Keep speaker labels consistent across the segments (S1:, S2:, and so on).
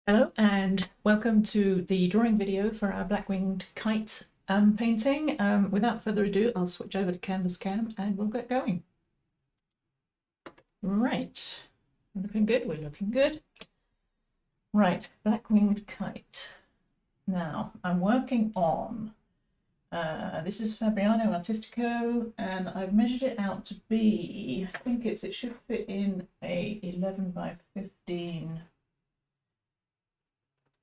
S1: Hello and welcome to the drawing video for our black-winged kite painting. Without further ado, I'll switch over to Canvas Cam and we'll get going. Right, looking good, we're looking good. Right, black-winged kite. Now, I'm working on, this is Fabriano Artistico, and I've measured it out to be, I think it should fit in a 11 by 15,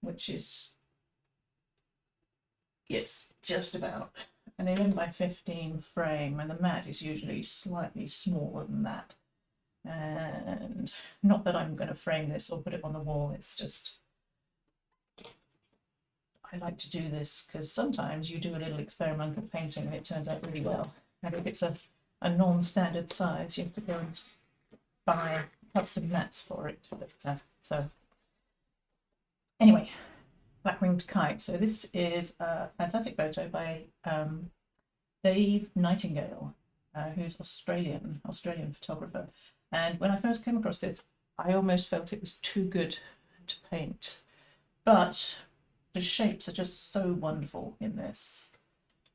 S1: which is, yes, just about an 11 by 15 frame, and the mat is usually slightly smaller than that. And not that I'm going to frame this or put it on the wall, it's just I like to do this because sometimes you do a little experimental painting and it turns out really well. And if it's a non-standard size, you have to go and buy custom mats for it. But, so anyway, black-winged kite. So this is a fantastic photo by Dave Nightingale, who's Australian photographer. And when I first came across this, I almost felt it was too good to paint. But the shapes are just so wonderful in this.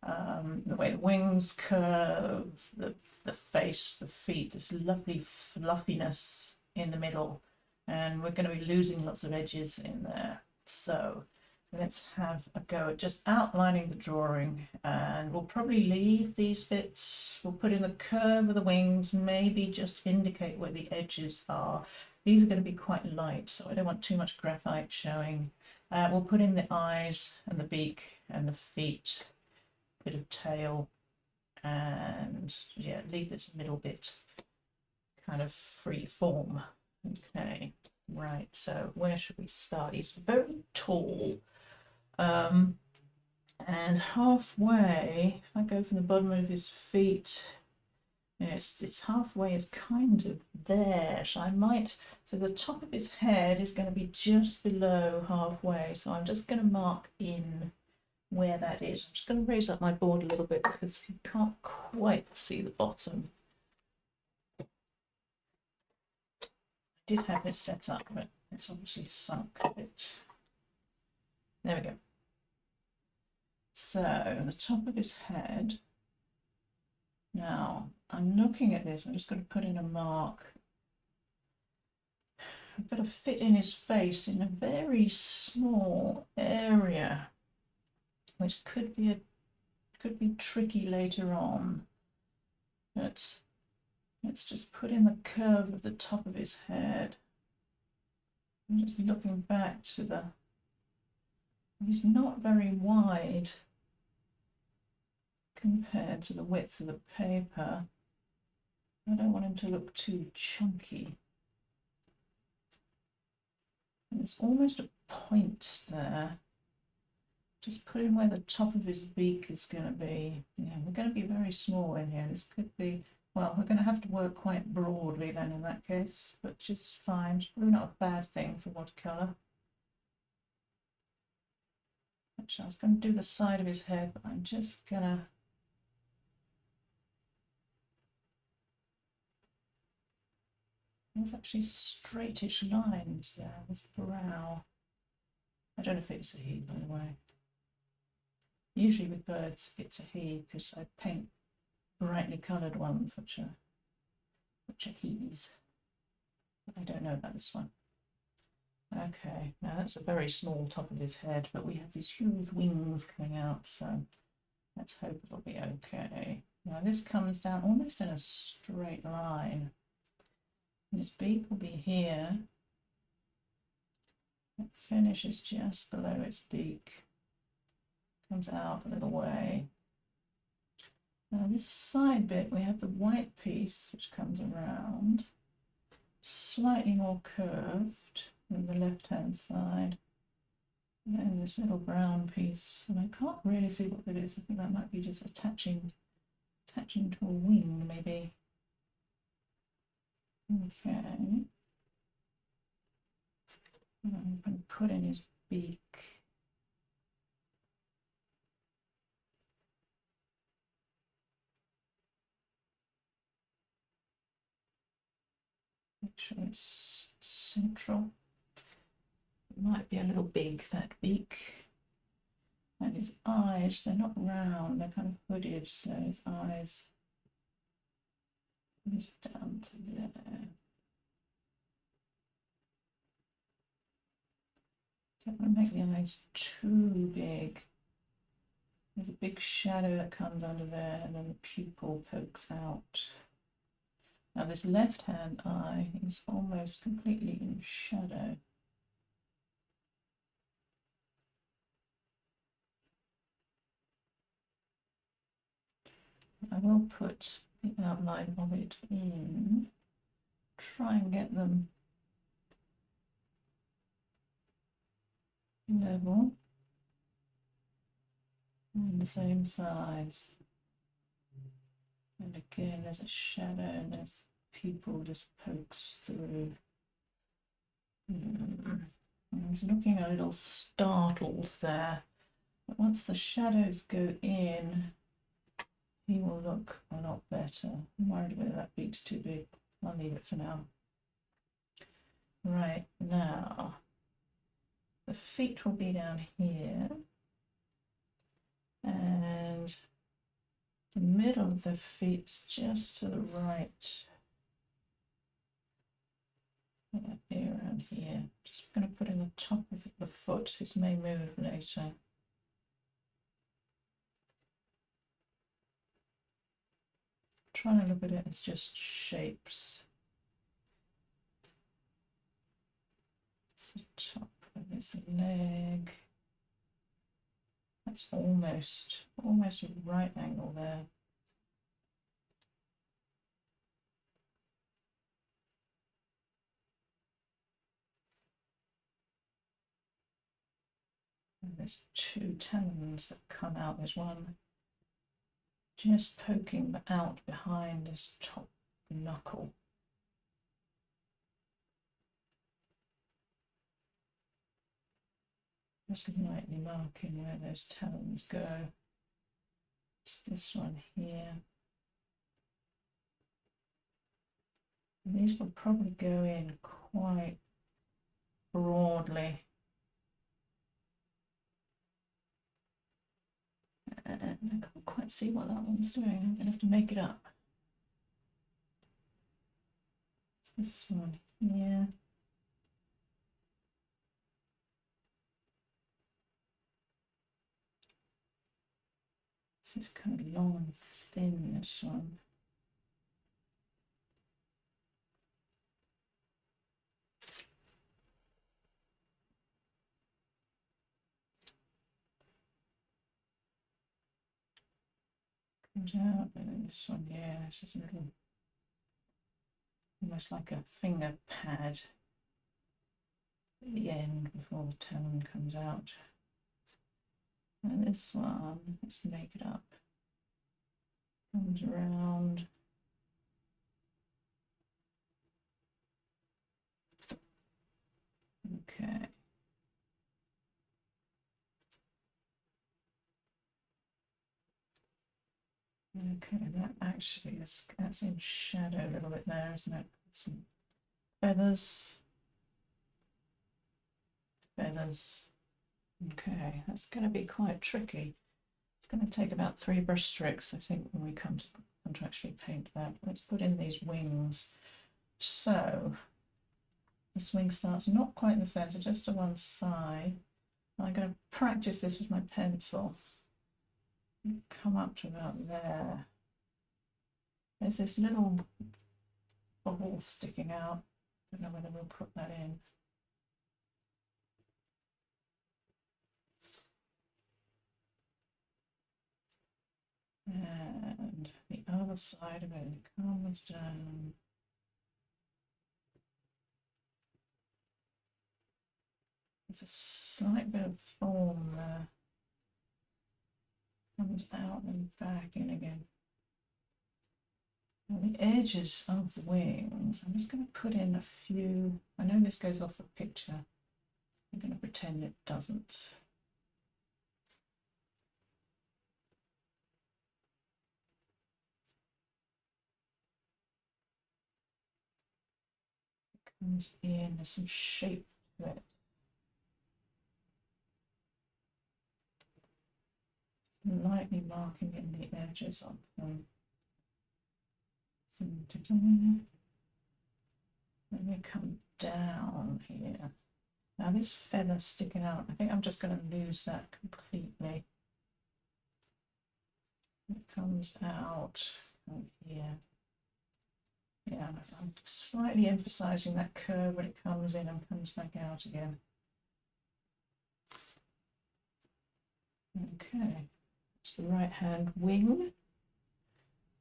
S1: The way the wings curve, the face, the feet, this lovely fluffiness in the middle. And we're going to be losing lots of edges in there. So let's have a go at just outlining the drawing, and we'll probably leave these bits. We'll put in the curve of the wings, maybe just indicate where the edges are. These are going to be quite light, so I don't want too much graphite showing. We'll put in the eyes and the beak and the feet, bit of tail, and yeah, leave this middle bit kind of free form. Okay, right, so where should we start? He's very tall. And halfway, if I go from the bottom of his feet, it's halfway is kind of there. So I might, so the top of his head is going to be just below halfway. So I'm just going to mark in where that is. I'm just going to raise up my board a little bit because you can't quite see the bottom. I did have this set up, but it's obviously sunk a bit. There we go. So the top of his head. Now I'm looking at this, I'm just going to put in a mark. I've got to fit in his face in a very small area, which could be tricky later on. But let's just put in the curve of the top of his head. I'm just looking back to the, he's not very wide compared to the width of the paper. I don't want him to look too chunky. And it's almost a point there. Just put in where the top of his beak is going to be. Yeah, we're going to be very small in here. This could be, well, we're going to have to work quite broadly then in that case, but just fine. It's probably not a bad thing for watercolor. Actually, I was going to do the side of his head, but I'm just going to there's actually straightish lines there, this brow. I don't know if it's a he, by the way. Usually with birds, it's a he because I paint brightly coloured ones, which are he's. But I don't know about this one. Okay, now that's a very small top of his head, but we have these huge wings coming out, so let's hope it'll be okay. Now this comes down almost in a straight line. His beak will be here. It finishes just below its beak. Comes out a little way. Now this side bit, we have the white piece which comes around, slightly more curved than the left-hand side. And then this little brown piece, and I can't really see what that is. I think that might be just attaching to a wing, maybe. Okay. And I'm going to put in his beak. Make sure it's central. might be a little big, that beak. And his eyes, they're not round, they're kind of hooded, so his eyes is down to there. Don't want to make the eyes too big. There's a big shadow that comes under there, and then the pupil pokes out. Now this left-hand eye is almost completely in shadow. I will put the outline of it in, try and get them level and the same size. And again, there's a shadow and there's pupil just pokes through. He's looking a little startled there, but once the shadows go in, he will look a lot better. I'm worried whether that beak's too big. I'll leave it for now. Right, now the feet will be down here, and the middle of the feet's just to the right. Be around here. Just going to put in the top of the foot. This may move later. Trying to look at it as just shapes. It's the top of his leg. That's almost a right angle there. And there's two talons that come out. There's one just poking out behind his top knuckle. Just lightly marking where those talons go. It's this one here. And these will probably go in quite broadly. And I can't quite see what that one's doing. I'm going to have to make it up. It's this one here. This is kind of long and thin, this one. Comes out, and then this one, yeah, this is a little, almost like a finger pad at the end before the talon comes out. And this one, let's make it up, comes around. Okay. Okay, that actually is, that's in shadow a little bit there, isn't it? Some feathers. Feathers. Okay, that's going to be quite tricky. It's going to take about 3 brush strokes, I think, when we come to actually paint that. Let's put in these wings. So this wing starts not quite in the centre, just to one side. I'm going to practice this with my pencil. Come up to about there. There's this little bubble sticking out. I don't know whether we'll put that in. And the other side of it comes down. There's a slight bit of form there. Comes out and back in again. Now the edges of the wings, I'm just going to put in a few. I know this goes off the picture. I'm going to pretend it doesn't. Comes in, there's some shape to it. lightly marking in the edges of them. Then we come down here. Now this feather sticking out, I think I'm just going to lose that completely. It comes out from here. Yeah, I'm slightly emphasising that curve when it comes in and comes back out again. Okay, it's the right hand wing.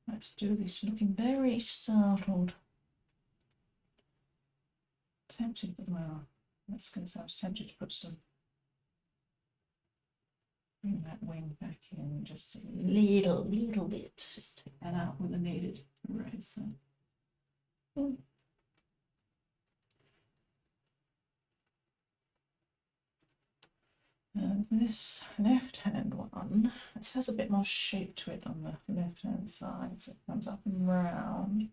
S1: Let's do this looking very startled. Tempted, well, that's going to sound tempted to put some, bring that wing back in just a little bit. Just take that out with a needed eraser. And this left hand one, this has a bit more shape to it on the left hand side, so it comes up and round.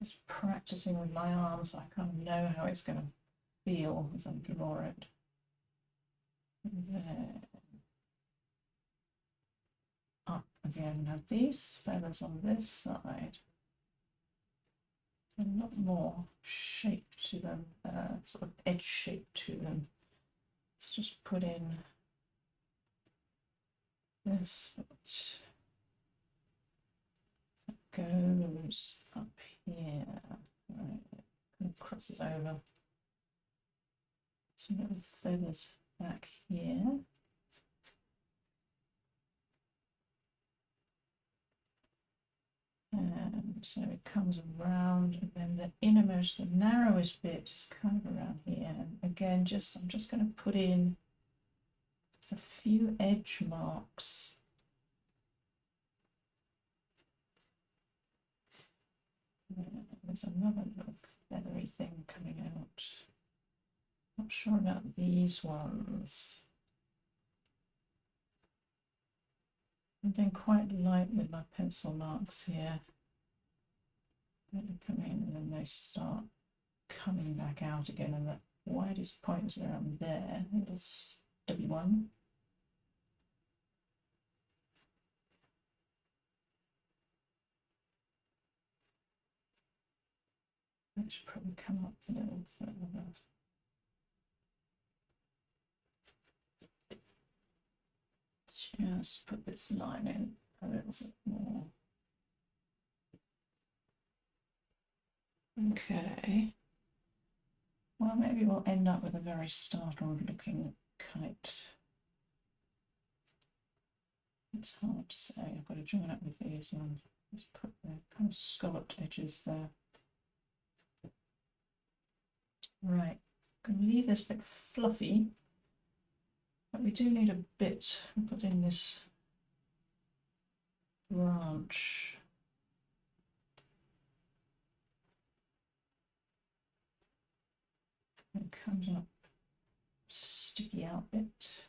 S1: Just practicing with my arms so I kind of know how it's going to feel as I draw it. And then up again. Now these feathers on this side, a lot more shape to them, sort of edge shape to them. Let's just put in this bit that goes up here. Right, it kind of crosses over. Some little feathers back here. And so it comes around, and then the innermost, the narrowest bit is kind of around here. And again, I'm just going to put in just a few edge marks. There's another little feathery thing coming out. Not sure about these ones. I'm being quite light with my pencil marks here. They come in and then they start coming back out again, and the widest point is around there, a little stubby one. That should probably come up a little further. Just put this line in a little bit more. Okay. Well, maybe we'll end up with a very startled looking kite. It's hard to say. I've got to join up with these ones. Just put the kind of scalloped edges there. Right, I'm going to leave this bit fluffy, but we do need a bit to put in this branch. It comes up sticky out bit,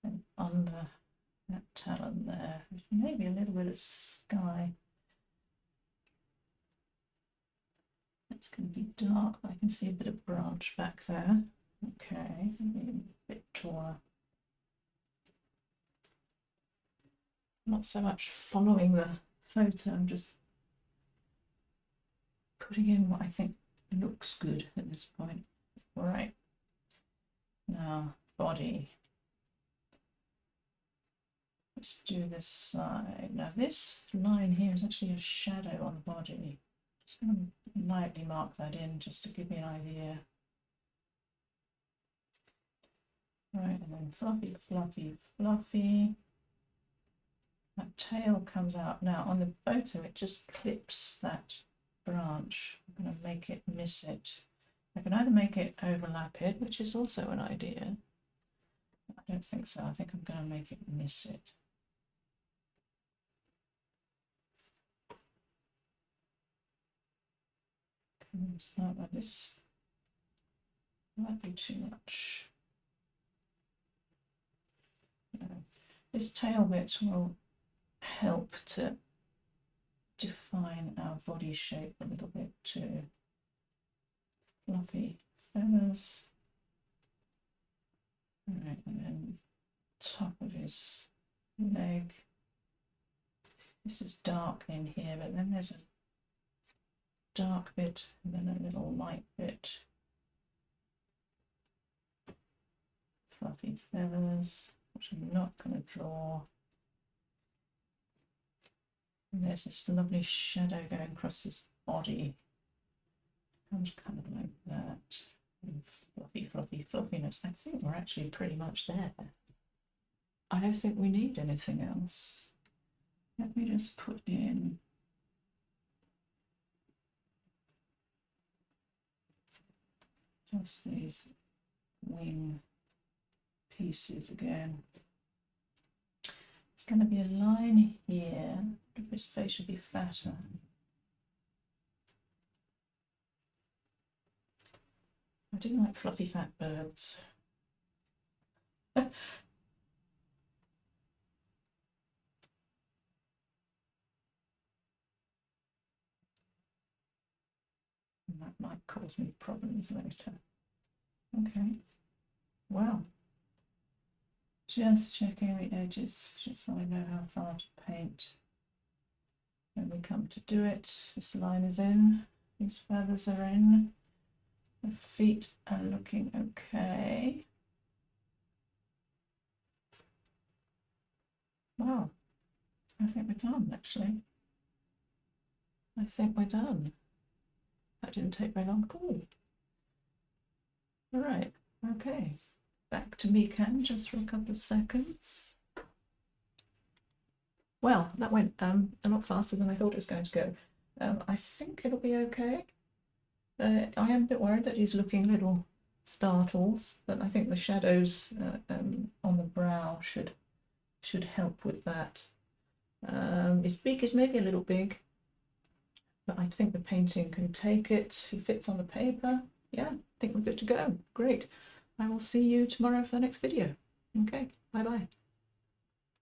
S1: and under that talon there, maybe a little bit of sky. It's going to be dark, but I can see a bit of branch back there. Okay, maybe a bit taller. Not so much following the photo, I'm just putting in what I think looks good at this point. Right, now body. Let's do this side. Now this line here is actually a shadow on the body. Just going to lightly mark that in just to give me an idea. Right, and then fluffy, fluffy, fluffy. That tail comes out. Now on the photo it just clips that branch. I'm going to make it miss it. I can either make it overlap it, which is also an idea. I don't think so. I think I'm going to make it miss it. Start like this. Might be too much. No. This tail bit will help to define our body shape a little bit too. Fluffy, feathers. All right, and then top of his leg. This is dark in here, but then there's a dark bit and then a little light bit. Fluffy feathers, which I'm not going to draw. And there's this lovely shadow going across his body. Comes kind of like that. And fluffy, fluffy, fluffiness. I think we're actually pretty much there. I don't think we need anything else. Let me just put in just these wing pieces again. It's going to be a line here. His face should be fatter. I do like fluffy fat birds. That might cause me problems later. Okay. Wow. Just checking the edges, just so I know how far to paint. When we come to do it, this line is in, these feathers are in, the feet are looking okay. Wow, I think we're done actually. I think we're done. That didn't take very long at all. All right, okay. Back to Michele just for a couple of seconds. Well, that went a lot faster than I thought it was going to go. I think it'll be okay. I am a bit worried that he's looking a little startled, but I think the shadows on the brow should help with that. His beak is maybe a little big, but I think the painting can take it. He fits on the paper. Yeah, I think we're good to go. Great. I will see you tomorrow for the next video. Okay, bye-bye.